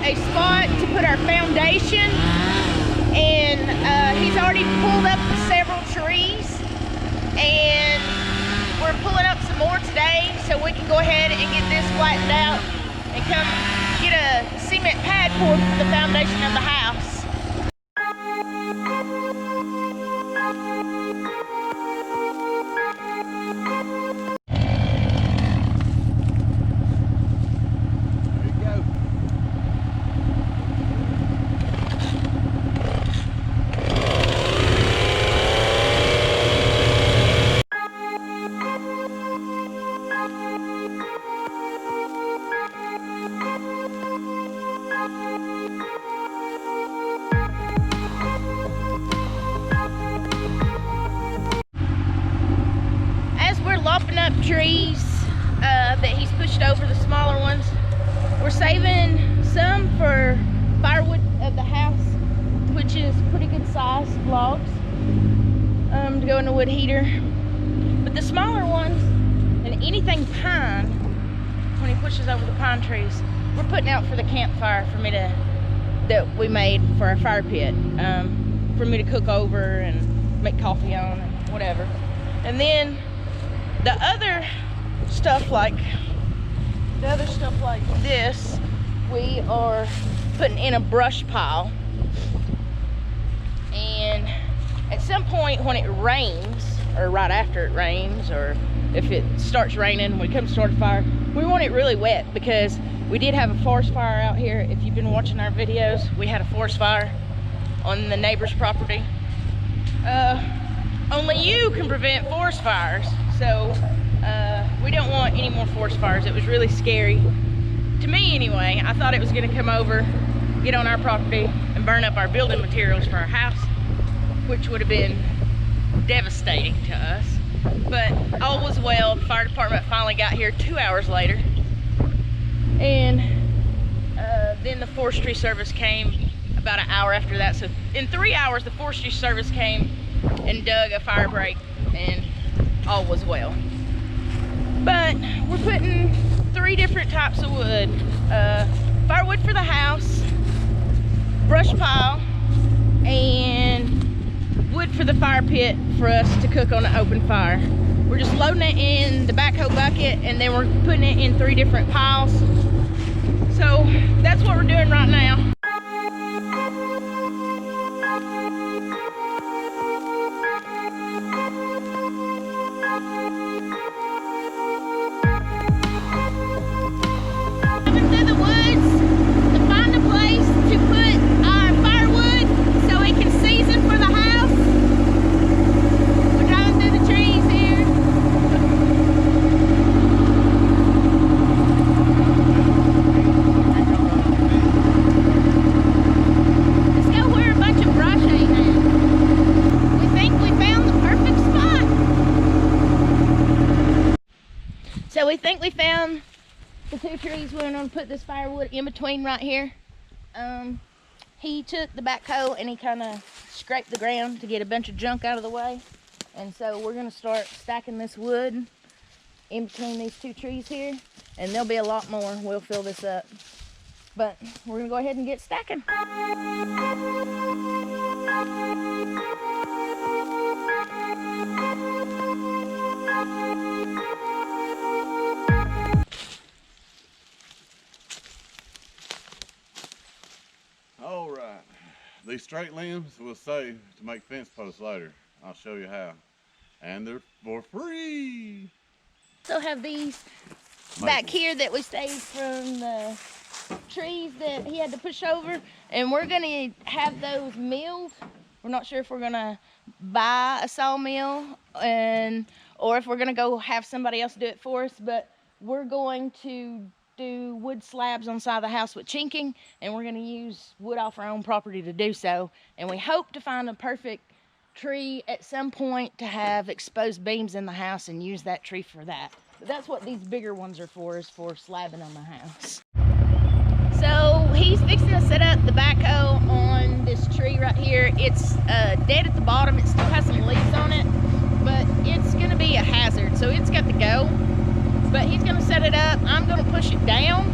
a spot to put our foundation, and he's already pulled up several trees, and we're pulling up some more today so we can go ahead and get this flattened out and come get a cement pad poured for the foundation of the house. Lopping up trees that he's pushed over, the smaller ones. We're saving some for firewood of the house, which is pretty good sized logs to go in the wood heater. But the smaller ones and anything pine, when he pushes over the pine trees, we're putting out for the campfire for me to, that we made for our fire pit, for me to cook over and make coffee on and whatever. And then the other stuff like this, we are putting in a brush pile. And at some point when it rains, or right after it rains, or if it starts raining, when it comes to start a fire, we want it really wet, because we did have a forest fire out here. If you've been watching our videos, we had a forest fire on the neighbor's property. Only you can prevent forest fires. So we don't want any more forest fires. It was really scary. To me anyway, I thought it was gonna come over, get on our property, and burn up our building materials for our house, which would have been devastating to us. But all was well. The fire department finally got here 2 hours later. And then the forestry service came about an hour after that. So in 3 hours, the forestry service came and dug a fire break, and all was well. But we're putting 3 different types of wood: firewood for the house, brush pile, and wood for the fire pit for us to cook on an open fire. We're just loading it in the backhoe bucket, and then we're putting it in 3 different piles. So that's what we're doing right now. So we think we found the 2 trees we're going to put this firewood in between right here. He took the backhoe and he kind of scraped the ground to get a bunch of junk out of the way. And so we're going to start stacking this wood in between these 2 trees here. And there'll be a lot more. We'll fill this up. But we're going to go ahead and get stacking. All right, these straight limbs we'll save to make fence posts later. I'll show you how. And they're for free. So have these back here that we saved from the trees that he had to push over, and we're gonna have those milled. We're not sure if we're gonna buy a sawmill or if we're gonna go have somebody else do it for us, but we're going to do wood slabs on the side of the house with chinking, and we're going to use wood off our own property to do so. And we hope to find a perfect tree at some point to have exposed beams in the house and use that tree for that. But that's what these bigger ones are for, is for slabbing on the house. So he's fixing to set up the backhoe on this tree right here. It's dead at the bottom. It still has some leaves on it, but it's going to be a hazard, so it's got to go. But he's going to set it up. I'm going to push it down.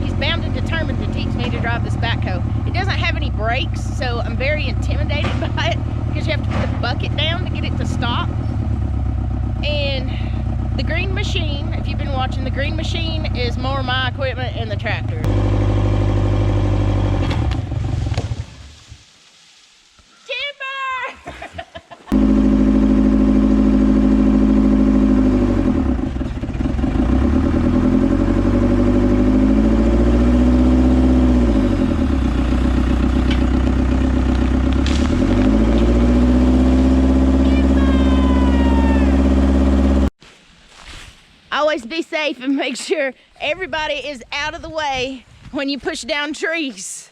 He's bound and determined to teach me to drive this backhoe. It doesn't have any brakes, so I'm very intimidated by it because you have to put the bucket down to get it to stop. And the green machine, if you've been watching, the green machine is more my equipment in the tractor. Always be safe and make sure everybody is out of the way when you push down trees.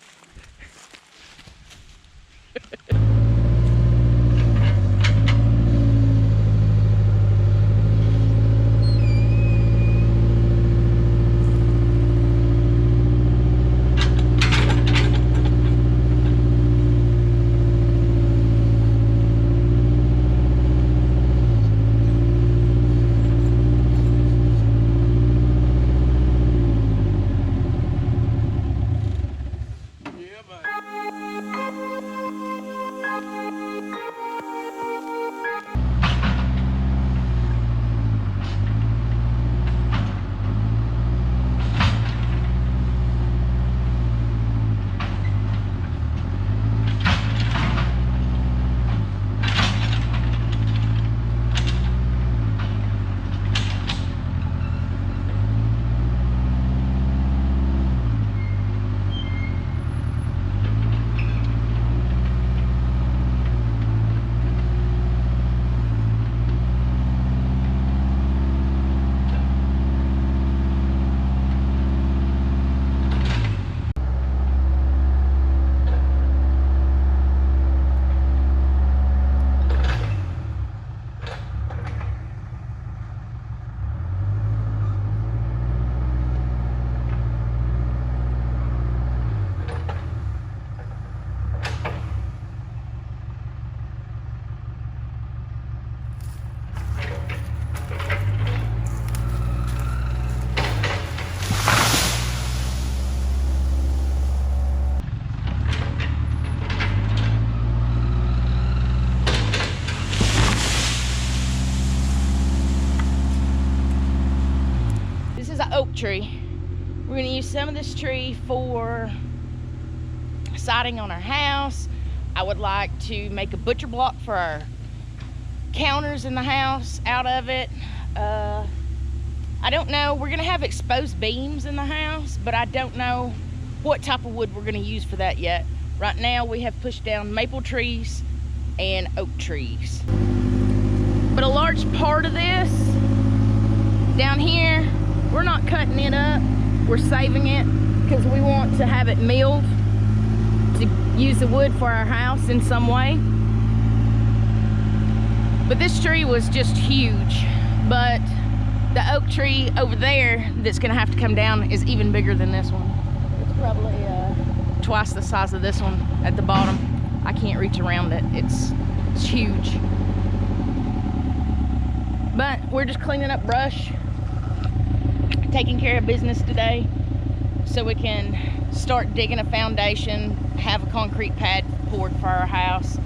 Oak tree. We're going to use some of this tree for siding on our house. I would like to make a butcher block for our counters in the house out of it. I don't know. We're going to have exposed beams in the house, but I don't know what type of wood we're going to use for that yet. Right now we have pushed down maple trees and oak trees. But a large part of this down here, we're not cutting it up, we're saving it because we want to have it milled to use the wood for our house in some way. But this tree was just huge, but the oak tree over there that's gonna have to come down is even bigger than this one. It's probably twice the size of this one at the bottom. I can't reach around it, it's huge. But we're just cleaning up brush, taking care of business today so we can start digging a foundation, have a concrete pad poured for our house,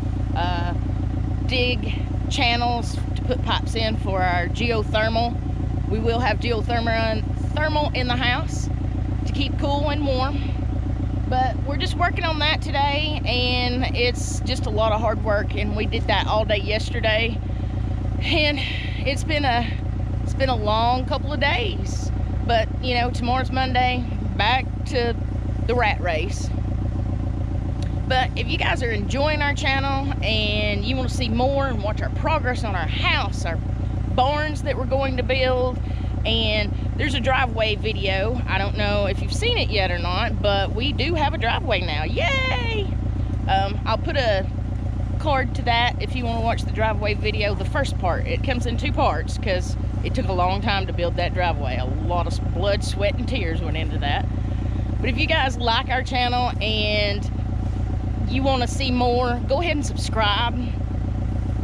dig channels to put pipes in for our geothermal. We will have geothermal in the house to keep cool and warm, but we're just working on that today, and it's just a lot of hard work, and we did that all day yesterday, and it's been a long couple of days. But, you know, tomorrow's Monday, back to the rat race. But if you guys are enjoying our channel and you want to see more and watch our progress on our house, our barns that we're going to build, and there's a driveway video. I don't know if you've seen it yet or not, but we do have a driveway now. Yay! I'll put a card to that if you want to watch the driveway video, the first part. It comes in 2 parts because it took a long time to build that driveway. A lot of blood, sweat, and tears went into that. But if you guys like our channel and you want to see more, go ahead and subscribe.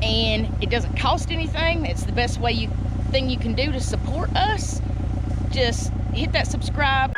And it doesn't cost anything. It's the best thing you can do to support us. Just hit that subscribe.